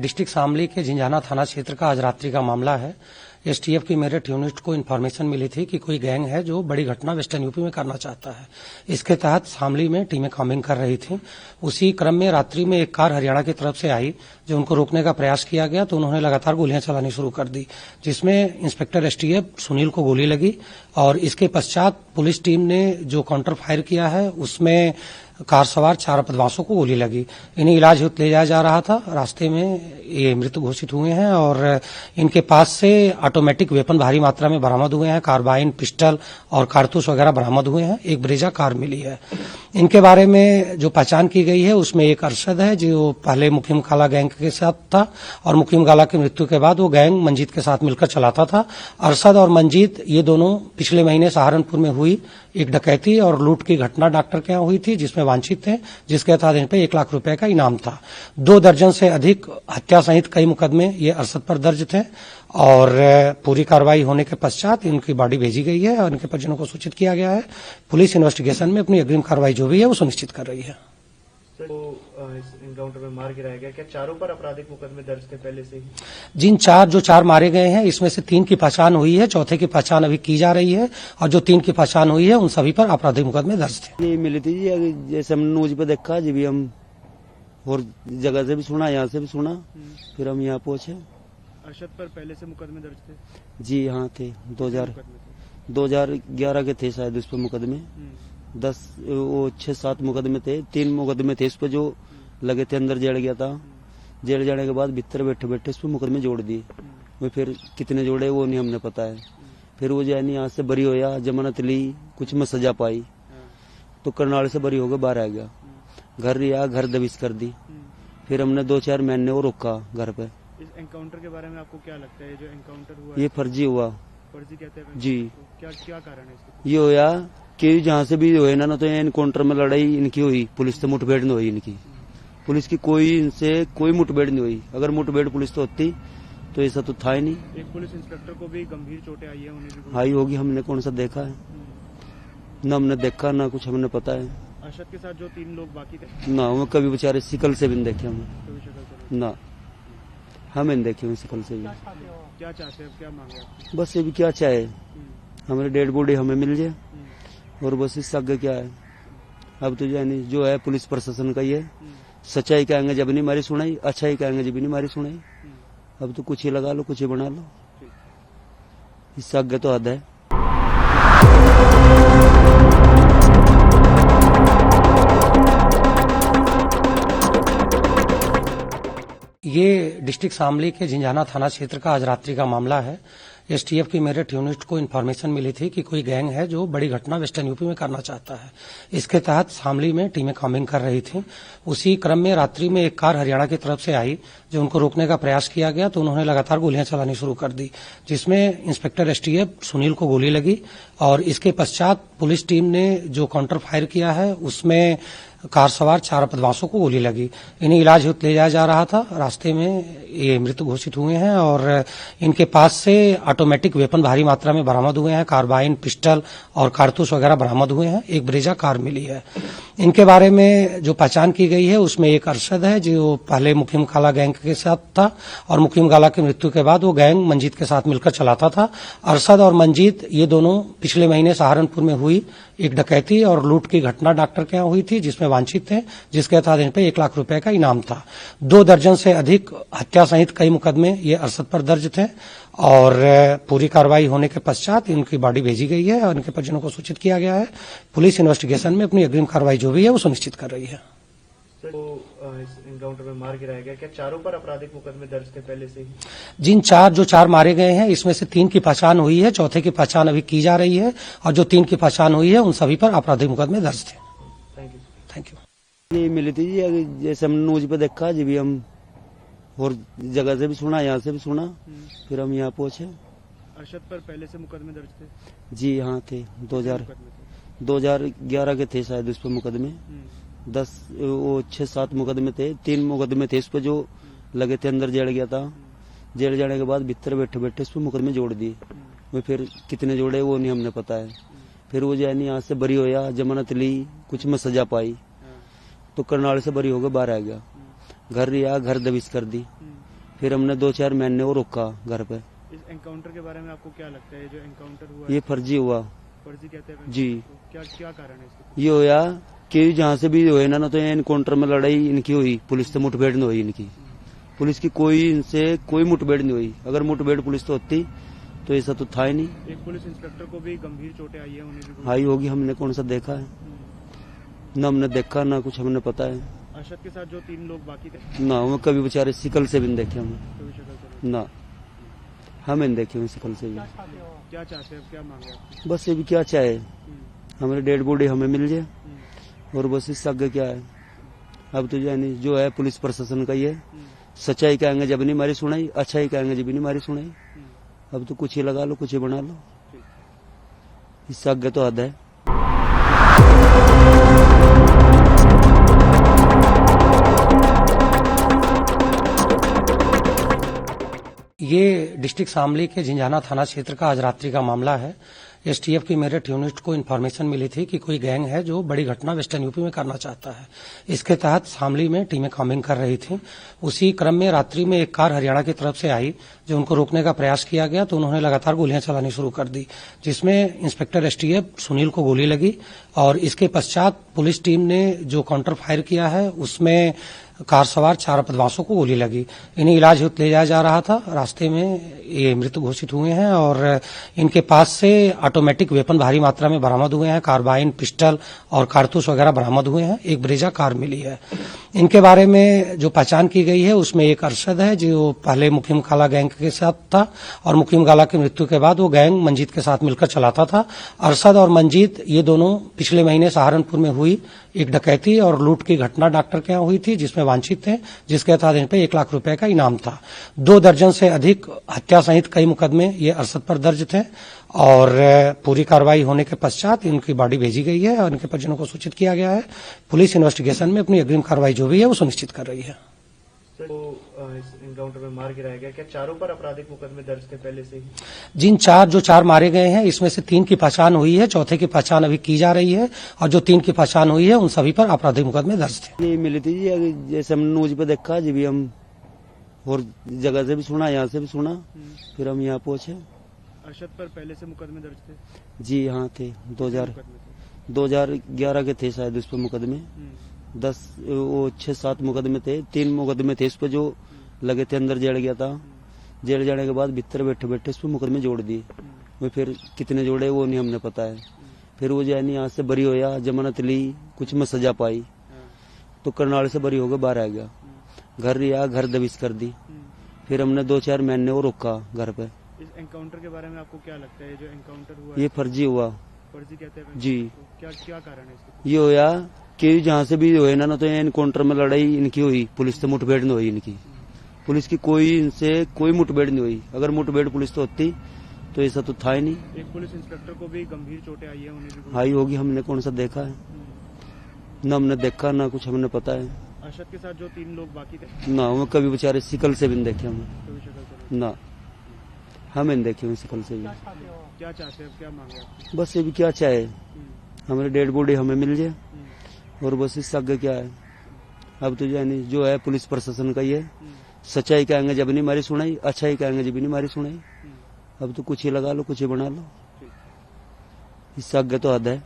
District Shamli के झिंझाना थाना क्षेत्र का आज रात्रि का मामला है। एसटीएफ की मेरठ यूनिट को इन्फॉर्मेशन मिली थी कि कोई गैंग है जो बड़ी घटना वेस्टर्न यूपी में करना चाहता है। इसके तहत शामली में टीमें कॉम्बिंग कर रही थी। उसी क्रम में रात्रि में एक कार हरियाणा की तरफ से आई, जो उनको रोकने का प्रयास किया गया तो उन्होंने लगातार गोलियां चलानी शुरू कर दी, जिसमें इंस्पेक्टर एसटीएफ सुनील को गोली लगी और इसके पश्चात पुलिस टीम ने जो काउंटर फायर किया है उसमें कार सवार 4 बदमाशों को गोली लगी। इन्हें इलाज हेतु ले जाया जा रहा था। रास्ते में ये मृत घोषित हुए हैं और इनके पास से ऑटोमेटिक वेपन भारी मात्रा में बरामद हुए हैं। कार्बाइन, पिस्टल और कारतूस वगैरह बरामद हुए हैं। एक ब्रेजा कार मिली है। इनके बारे में जो पहचान की गई है उसमें एक अरशद है जो पहले मुकीम काला गैंग के साथ था और मुकीम काला की मृत्यु के बाद वो गैंग मंजीत के साथ मिलकर चलाता था। अरशद और मंजीत ये दोनों पिछले महीने सहारनपुर में हुई एक डकैती और लूट की घटना डॉक्टर के यहाँ हुई थी, जिसमें वांछित थे, जिसके तहत इन पे 1 लाख रुपए का इनाम था। 2 दर्जन से अधिक हत्या सहित कई मुकदमे ये अरशद पर दर्ज थे और पूरी कार्रवाई होने के पश्चात इनकी बॉडी भेजी गई है और इनके परिजनों को सूचित किया गया है। पुलिस इन्वेस्टिगेशन में अपनी अग्रिम कार्रवाई जो भी है वो सुनिश्चित कर रही है। तो इस इनकाउंटर में मार गिराया गया, क्या चारों पर आपराधिक मुकदमे दर्ज थे पहले से ही? जिन 4 मारे गए हैं इसमें से 3 की पहचान हुई है, चौथे की पहचान अभी की जा रही है और जो 3 की पहचान हुई है उन सभी पर आपराधिक मुकदमे दर्ज थे। ये मिली थी जी, जैसे हमने न्यूज पे देखा जी, भी हम और जगह से भी सुना, यहाँ से भी सुना, फिर हम यहाँ पहुंचे। अरशद पर पहले से मुकदमे दर्ज थे? जी यहाँ थे, 2011 के थे शायद उस पर मुकदमे। 6-7 मुकदमे थे। 3 मुकदमे थे उस पर जो लगे थे, अंदर जेल गया था। जेल जाने के बाद भीतर बैठे बैठे उस पर मुकदमे जोड़ दिए। वो फिर कितने जोड़े वो नहीं हमने पता है। फिर वो जानी यहाँ से बरी होया, जमानत ली, कुछ में सजा पाई तो करनाल से बरी होकर बाहर आ गया। घर रिया, घर दबिश कर दी। फिर हमने 2-4 महीने वो रोका घर पे। इस एनकाउंटर के बारे में आपको क्या लगता है? जो एनकाउंटर हुआ ये फर्जी हुआ। फर्जी कहते हैं जी। क्या क्या कारण है इसके? ये होया कि जहाँ से भी हुए ना तो एनकाउंटर में लड़ाई इनकी हुई, पुलिस से मुठभेड़ नहीं हुई इनकी। पुलिस की इनसे कोई मुठभेड़ नहीं हुई। अगर मुठभेड़ पुलिस तो होती तो ऐसा तो था ही नहीं। एक पुलिस इंस्पेक्टर को भी गंभीर चोटें आई है, उन्हें आई होगी, हमने कौन सा देखा है? न हमने देखा ना कुछ हमने पता है। अरशद के साथ जो 3 लोग बाकी थे ना वो कभी बेचारे शिकल से भी नहीं देखे हमें, कभी शक्ल से ना हमें नहीं देखे हुए शिकल से भी। क्या चाहते हैं, क्या मांगे आप? बस ये भी क्या चाहे, हमारी डेड बॉडी हमें मिल जाए और बस इससे आगे क्या है। अब तो यानी जो है पुलिस प्रशासन का ही है। सच्चाई कहेंगे जब नहीं मारी सुनाई, अच्छाई कहेंगे जब नहीं मारी सुनाई। अब तो कुछ ही लगा लो, कुछ ही बना लो, इससे आगे तो हद है। ये डिस्ट्रिक्ट शामली के झिंझाना थाना क्षेत्र का आज रात्रि का मामला है। एसटीएफ की मेरठ यूनिट को इन्फॉर्मेशन मिली थी कि कोई गैंग है जो बड़ी घटना वेस्टर्न यूपी में करना चाहता है। इसके तहत शामली में टीमें कॉम्बिंग कर रही थी। उसी क्रम में रात्रि में एक कार हरियाणा की तरफ से आई, जो उनको रोकने का प्रयास किया गया तो उन्होंने लगातार गोलियां चलानी शुरू कर दी, जिसमें इंस्पेक्टर एसटीएफ सुनील को गोली लगी और इसके पश्चात पुलिस टीम ने जो काउंटर फायर किया है उसमें कार सवार 4 बदमाशों को गोली लगी। इन्हें इलाज हेतु ले जाया जा रहा था। रास्ते में ये मृत घोषित हुए हैं और इनके पास से ऑटोमेटिक वेपन भारी मात्रा में बरामद हुए हैं। कार्बाइन, पिस्टल और कारतूस वगैरह बरामद हुए हैं। एक ब्रेजा कार मिली है। इनके बारे में जो पहचान की गई है उसमें एक अरशद है जो पहले मुकीम काला गैंग के साथ था और मुकीम काला की मृत्यु के बाद वो गैंग मंजीत के साथ मिलकर चलाता था। अरशद और मंजीत ये दोनों पिछले महीने सहारनपुर में हुई एक डकैती और लूट की घटना डॉक्टर के यहाँ हुई थी, जिसमें वांछित थे, जिसके तहत इन पे 1 लाख रुपए का इनाम था। 2 दर्जन से अधिक हत्या सहित कई मुकदमे ये अरशद पर दर्ज थे और पूरी कार्रवाई होने के पश्चात इनकी बॉडी भेजी गई है और इनके परिजनों को सूचित किया गया है। पुलिस इन्वेस्टिगेशन में अपनी अग्रिम कार्रवाई जो भी है वो सुनिश्चित कर रही है। तो इस इनकाउंटर में मार गिराया गया, क्या चारों पर आपराधिक मुकदमे दर्ज थे पहले से ही? जिन 4 मारे गए हैं इसमें से 3 की पहचान हुई है, चौथे की पहचान अभी की जा रही है और जो 3 की पहचान हुई है उन सभी पर आपराधिक मुकदमे दर्ज थे। Thank you. ये मिली थी जी, जैसे हमने न्यूज पे देखा जी, भी हम और जगह से भी सुना, यहाँ से भी सुना, फिर हम यहाँ पहुंचे। अरशद पर पहले से मुकदमे दर्ज थे? जी यहाँ थे, 2011 के थे शायद उस पर मुकदमे। 6-7 मुकदमे थे। 3 मुकदमे थे उस पर जो लगे थे, अंदर जेल गया था। जेल जाने के बाद भीतर बैठे बैठे उस पर मुकदमे जोड़ दिए। वो फिर कितने जोड़े वो नहीं हमने पता है। फिर वो जानी यहाँ से बरी होया, जमानत ली, कुछ में सजा पाई तो करनाल से बरी होकर बाहर आ गया। घर रिया, घर दबिश कर दी। फिर हमने 2-4 महीने वो रोका घर पे। इस एनकाउंटर के बारे में आपको क्या लगता है? जो एनकाउंटर हुआ ये फर्जी हुआ फर्जी कहते हैं जी। क्या क्या कारण है इसके? ये होया कि जहाँ से भी हुए ना तो ये एनकाउंटर में लड़ाई इनकी हुई, पुलिस से मुठभेड़ नहीं हुई इनकी। पुलिस की कोई इनसे कोई मुठभेड़ नहीं हुई। अगर मुठभेड़ पुलिस तो होती तो ऐसा तो था ही नहीं। एक पुलिस इंस्पेक्टर को भी गंभीर चोटें आई है, उन्हें भी आई होगी, हमने कौन सा देखा है? ना हमने देखा ना कुछ हमने पता है। अरशद के साथ जो 3 लोग बाकी थे ना वो कभी बेचारे शिकल से भी नहीं देखे हमें। कभी शक्ल से ना हमें नहीं देखे हुए शिकल से भी। क्या चाहते हैं, क्या मांगे आप? बस ये भी क्या चाहे, हमारी डेड बॉडी हमें मिल जाए और बस इससे आगे क्या है। अब तो यानी जो है पुलिस प्रशासन का ही है। सच्चाई कहेंगे जब नहीं मारी सुनाई, अच्छाई कहेंगे जब नहीं मारी सुनाई। अब तो कुछ ही लगा लो, कुछ ही बना लो, इससे आगे तो हद है। ये डिस्ट्रिक्ट शामली के झिंझाना थाना क्षेत्र का आज रात्रि का मामला है। एसटीएफ की मेरठ यूनिट को इन्फॉर्मेशन मिली थी कि कोई गैंग है जो बड़ी घटना वेस्टर्न यूपी में करना चाहता है। इसके तहत शामली में टीमें कॉम्बिंग कर रही थी। उसी क्रम में रात्रि में एक कार हरियाणा की तरफ से आई, जो उनको रोकने का प्रयास किया गया तो उन्होंने लगातार गोलियां चलानी शुरू कर दी, जिसमें इंस्पेक्टर एसटीएफ सुनील को गोली लगी और इसके पश्चात पुलिस टीम ने जो काउंटर फायर किया है उसमें कार सवार 4 बदमाशों को गोली लगी। इन्हें इलाज हेतु ले जाया जा रहा था। रास्ते में ये मृत घोषित हुए हैं और इनके पास से ऑटोमेटिक वेपन भारी मात्रा में बरामद हुए हैं। कार्बाइन, पिस्टल और कारतूस वगैरह बरामद हुए हैं। एक ब्रेजा कार मिली है। इनके बारे में जो पहचान की गई है उसमें एक अरशद है जो पहले मुकीम काला गैंग के साथ था और मुकीम काला की मृत्यु के बाद वो गैंग मंजीत के साथ मिलकर चलाता था। अरशद और मंजीत ये दोनों पिछले महीने सहारनपुर में हुई एक डकैती और लूट की घटना डॉक्टर के यहाँ हुई थी, जिसमें वांछित थे, जिसके तहत इन पे 1 लाख रुपए का इनाम था। 2 दर्जन से अधिक हत्या सहित कई मुकदमे ये अरशद पर दर्ज थे और पूरी कार्रवाई होने के पश्चात इनकी बॉडी भेजी गई है और इनके परिजनों को सूचित किया गया है। पुलिस इन्वेस्टिगेशन में अपनी अग्रिम कार्रवाई जो भी है वो सुनिश्चित कर रही है। तो इस एनकाउंटर में मार गिराया गया, क्या चारों पर आपराधिक मुकदमे दर्ज थे पहले से ही? जिन 4 मारे गए हैं इसमें से 3 की पहचान हुई है, चौथे की पहचान अभी की जा रही है और जो 3 की पहचान हुई है उन सभी पर आपराधिक मुकदमे दर्ज थे। ये मिली थी जी, जैसे हमने न्यूज पे देखा जी, भी हम और जगह से भी सुना, यहाँ से भी सुना, फिर हम यहाँ पहुंचे। अरशद पर पहले से मुकदमे दर्ज थे? जी हाँ थे, 2011 के थे शायद उस पर मुकदमे। 6-7 मुकदमे थे। 3 मुकदमे थे उस पर जो लगे थे, अंदर जेल गया था। जेल जाने के बाद भीतर बैठे बैठे उस पर मुकदमे जोड़ दिए। वो फिर कितने जोड़े वो नहीं हमने पता है। फिर वो यानी यहाँ से बरी होया, जमानत ली, कुछ में सजा पाई तो करनाल से बरी होकर बाहर आ गया। घर लिया, घर दबिश कर दी। फिर हमने 2-4 महीने वो रोका घर पे। इस एनकाउंटर के बारे में आपको क्या लगता है? जो एनकाउंटर हुआ ये फर्जी हुआ फर्जी कहते हैं जी। क्या क्या कारण है इसके? ये होया कि जहाँ से भी हुए ना तो ये एनकाउंटर में लड़ाई इनकी हुई, पुलिस से मुठभेड़ नहीं हुई इनकी। पुलिस की कोई इनसे कोई मुठभेड़ नहीं हुई। अगर मुठभेड़ पुलिस तो होती तो ऐसा तो था ही नहीं। एक पुलिस इंस्पेक्टर को भी गंभीर चोटें आई है, उन्हें भी आई होगी, हमने कौन सा देखा है? ना हमने देखा ना कुछ हमने पता है। अरशद के साथ जो 3 लोग बाकी थे ना वो कभी बेचारे शिकल से भी नहीं देखे हमें। कभी शक्ल से ना हमें नहीं देखे हुए शिकल से भी। क्या चाहते हैं, क्या मांगे आप? बस ये भी क्या चाहे, हमारी डेड बॉडी हमें मिल जाए और बस इससे आगे क्या है। अब तो यानी जो है पुलिस प्रशासन का ही है। सच्चाई कहेंगे जब नहीं मारी सुनाई, अच्छाई कहेंगे जब नहीं मारी सुनाई। अब तो कुछ ही लगा लो, कुछ ही बना लो, इससे आगे तो हद है।